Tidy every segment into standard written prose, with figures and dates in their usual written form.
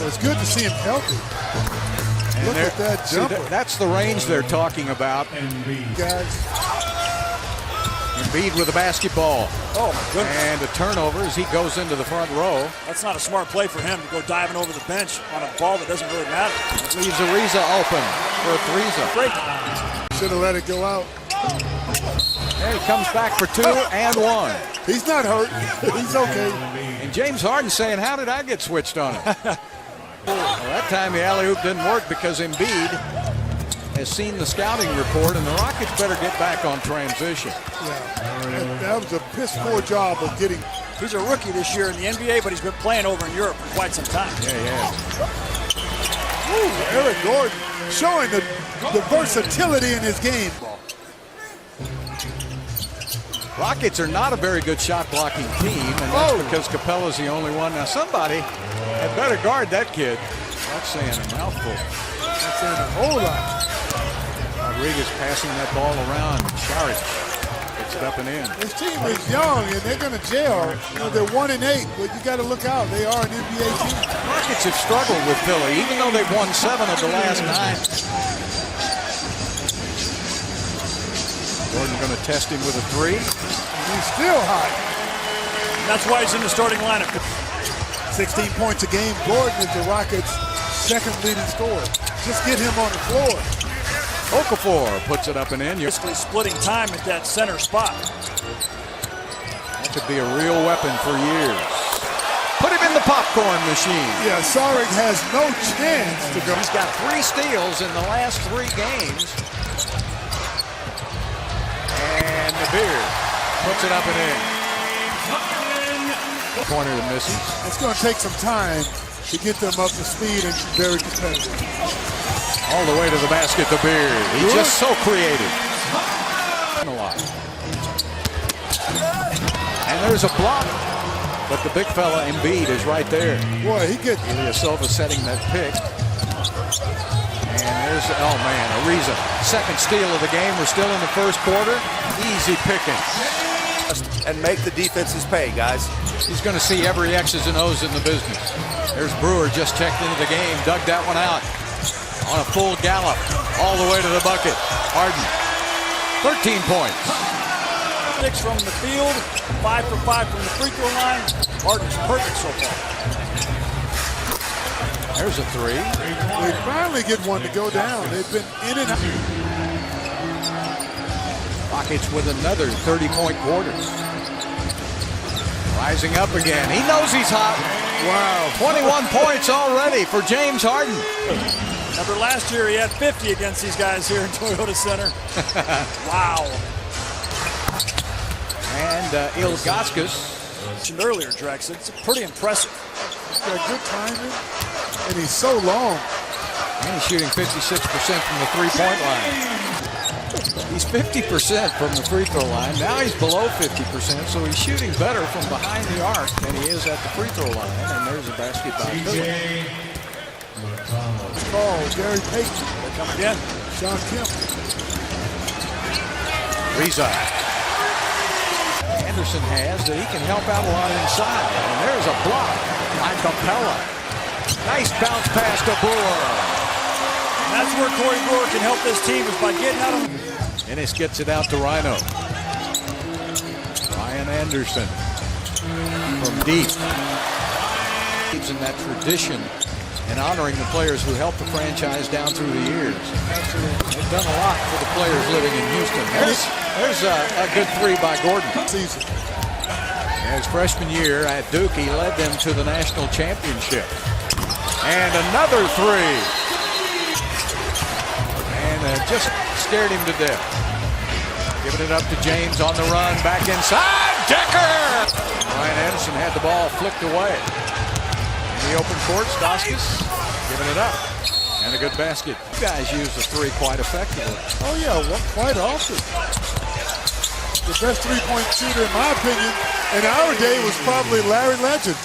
it's good to see him healthy. Look at that jumper. That's the range they're talking about. Guys. Embiid with the basketball. Oh, my goodness. And a turnover as he goes into the front row. That's not a smart play for him to go diving over the bench on a ball that doesn't really matter. It leaves Ariza open for a threes. Great. Should have let it go out. And he comes back for 2 and 1. He's not hurt. He's okay. And James Harden saying, how did I get switched on him? Well, that time the alley-oop didn't work because Embiid has seen the scouting report, and the Rockets better get back on transition. Yeah, that was a piss-poor job of getting. He's a rookie this year in the NBA, but he's been playing over in Europe for quite some time. Yeah. Ooh, Eric Gordon showing the versatility in his game. Rockets are not a very good shot-blocking team, and that's because Capella's the only one. Now, somebody had better guard that kid. That's saying a mouthful. That's saying a whole lot. Rodriguez passing that ball around. Saric gets it up and in. This team is young, and they're going to jail. You know, they're 1-8, but you got to look out. They are an NBA team. Rockets have struggled with Philly, even though they've won 7 of the last 9. Gordon going to test him with a 3. He's still hot. That's why he's in the starting lineup. 16 points a game. Gordon is the Rockets' second leading scorer. Just get him on the floor. Okafor puts it up and in. Basically splitting time at that center spot. That could be a real weapon for years. Put him in the popcorn machine. Yeah, Saric has no chance to go. He's got 3 steals in the last 3 games. And the Beard puts it up and in. Corner that misses. It's going to take some time to get them up to speed and very competitive. All the way to the basket, the Beard. He's just so creative. And there's a block. But the big fella, Embiid, is right there. Boy, he gets... Silva setting that pick. And there's, oh man, Ariza. Second steal of the game. We're still in the first quarter. Easy picking. And make the defenses pay, guys. He's going to see every X's and O's in the business. There's Brewer just checked into the game. Dug that one out. On a full gallop. All the way to the bucket. Harden. 13 points. 6 from the field. 5 for 5 from the free throw line. Harden's perfect so far. There's a 3. They finally get one to go down. They've been in and out. Rockets with another 30-point quarter. Rising up again. He knows he's hot. Wow. 21 points already for James Harden. Remember last year he had 50 against these guys here in Toyota Center. Wow. And Ilgauskas. Mentioned earlier, Drex, it's pretty impressive. He's got good timing, and he's so long. And he's shooting 56% from the three-point line. He's 50% from the free throw line. Now he's below 50%, so he's shooting better from behind the arc than he is at the free throw line. And there's a basket by Philly. Oh, Gary Payton. Come again. Sean Kemp. Ariza. Anderson has that he can help out a lot inside. And there's a block by Capella. Nice bounce pass to Brewer. And that's where Corey Brewer can help this team is by getting out of... Ennis gets it out to Rhino. Ryan Anderson from deep. Keeps in that tradition and honoring the players who helped the franchise down through the years. They've done a lot for the players living in Houston. There's a good 3 by Gordon. Season. His freshman year at Duke, he led them to the national championship. And another 3. And just scared him to death. Giving it up to James on the run, back inside, Decker! Ryan Anderson had the ball flicked away. In the open court, Stauskas giving it up. And a good basket. You guys use the 3 quite effectively. Oh yeah, quite often. The best three-point shooter, in my opinion, in our day was probably Larry Legend.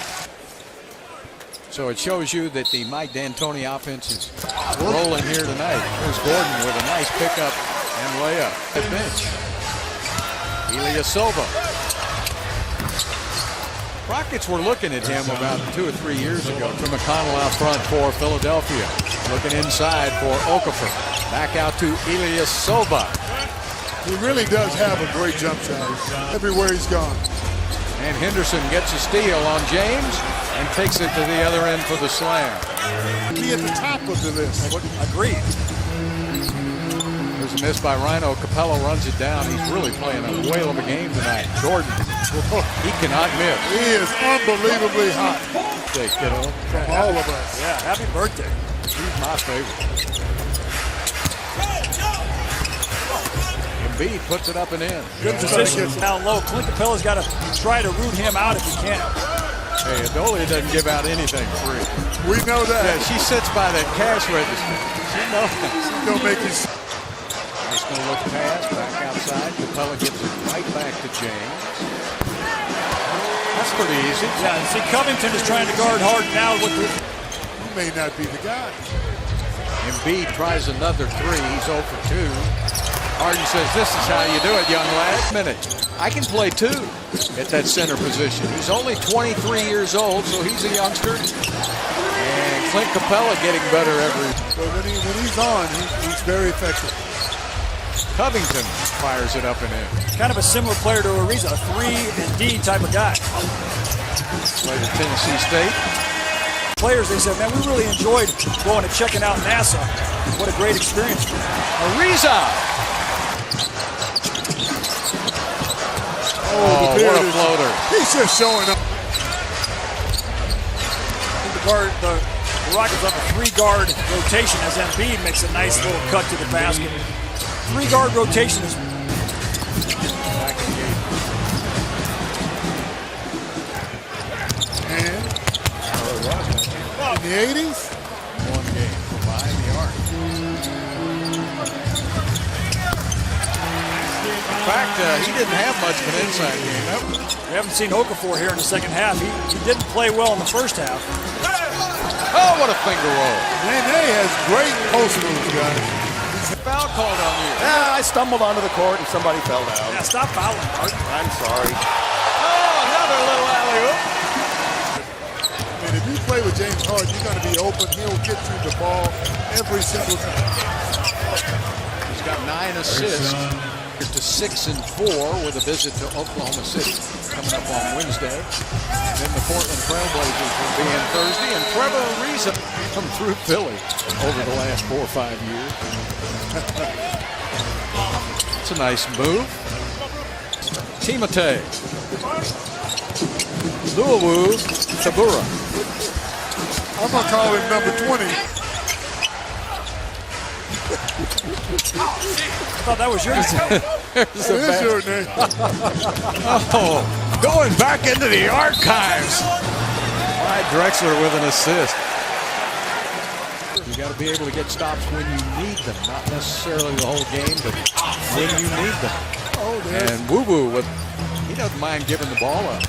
So it shows you that the Mike D'Antoni offense is rolling here tonight. There's Gordon with a nice pickup and layup at bench. Ilya Silva. Rockets were looking at him about 2 or 3 years ago. To McConnell out front for Philadelphia. Looking inside for Okafor. Back out to Ilyasova. He really does have a great jump shot everywhere he's gone. And Henderson gets a steal on James and takes it to the other end for the slam. He at the top of the list. Agreed. There's a miss by Rhino. Capello runs it down. He's really playing a whale of a game tonight. Jordan, he cannot miss. He is unbelievably hot. Take kiddo. From all of us. Yeah, happy birthday. He's my favorite. Embiid puts it up and in. Good position down low. Clint Capella's got to try to root him out if he can. Hey, Adolia doesn't give out anything free. We know that. Yeah, she sits by that cash register. She knows. She's going to make you. Nice no look pass back outside. Capella gives it right back to James. That's pretty easy. Yeah, see, Covington is trying to guard Harden now. He may not be the guy. Embiid tries another three. He's 0 for 2. Harden says, "This is how you do it, young lad." I can play too at that center position. He's only 23 years old, so he's a youngster. And Clint Capella getting better every. But when he's on, he's very effective. Covington fires it up and in. Kind of a similar player to Ariza, a 3-and-D type of guy. Played at Tennessee State. Players, they said, man, we really enjoyed going and checking out NASA. What a great experience. Ariza! Oh, what a floater. He's just showing up. The Rockets have a 3-guard rotation as Embiid makes a nice little cut to the basket. 3-guard rotation is Back in the game. And in the 80s, One game from behind the arc. In fact, he didn't have much of an inside game. we haven't seen Okafor here in the second half. He didn't play well in the first half. Oh, what a finger roll. Nene has great post moves, guys. Foul called on you. Yeah, I stumbled onto the court and somebody fell down. Yeah, stop fouling, Art. I'm sorry. Oh, another little alley-oop. I mean, if you play with James Harden, you're going to be open. He'll get you the ball every single time. He's got 9 assists. To 6 and 4 with a visit to Oklahoma City coming up on Wednesday. And then the Portland Trailblazers will be in Thursday. And Trevor Ariza come through Philly over the last 4 or 5 years. It's a nice move. Timotei. Luawu Tabura. I'm going to call him number 20. I thought that was your name. There's It a is your name. Oh, going back into the archives. Clyde Drexler with an assist. You got to be able to get stops when you need them, not necessarily the whole game, but when you need them. Oh, there's. And Woo with he doesn't mind giving the ball up.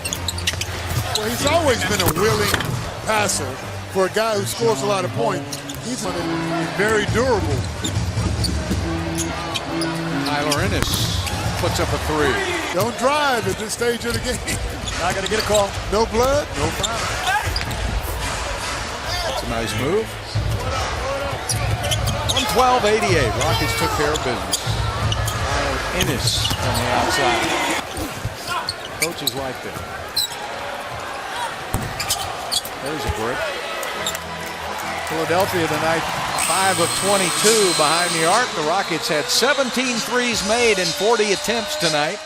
Well, he's always been a willing passer for a guy who scores a lot of points. He's very durable. Tyler Ennis puts up a 3. Don't drive at this stage of the game. Not going to get a call. No blood, no foul. That's a nice move. 112-88. Rockets took care of business. Tyler Ennis on the outside. Coaches like that. There's a brick. Philadelphia tonight, 5 of 22 behind the arc. The Rockets had 17 threes made in 40 attempts tonight.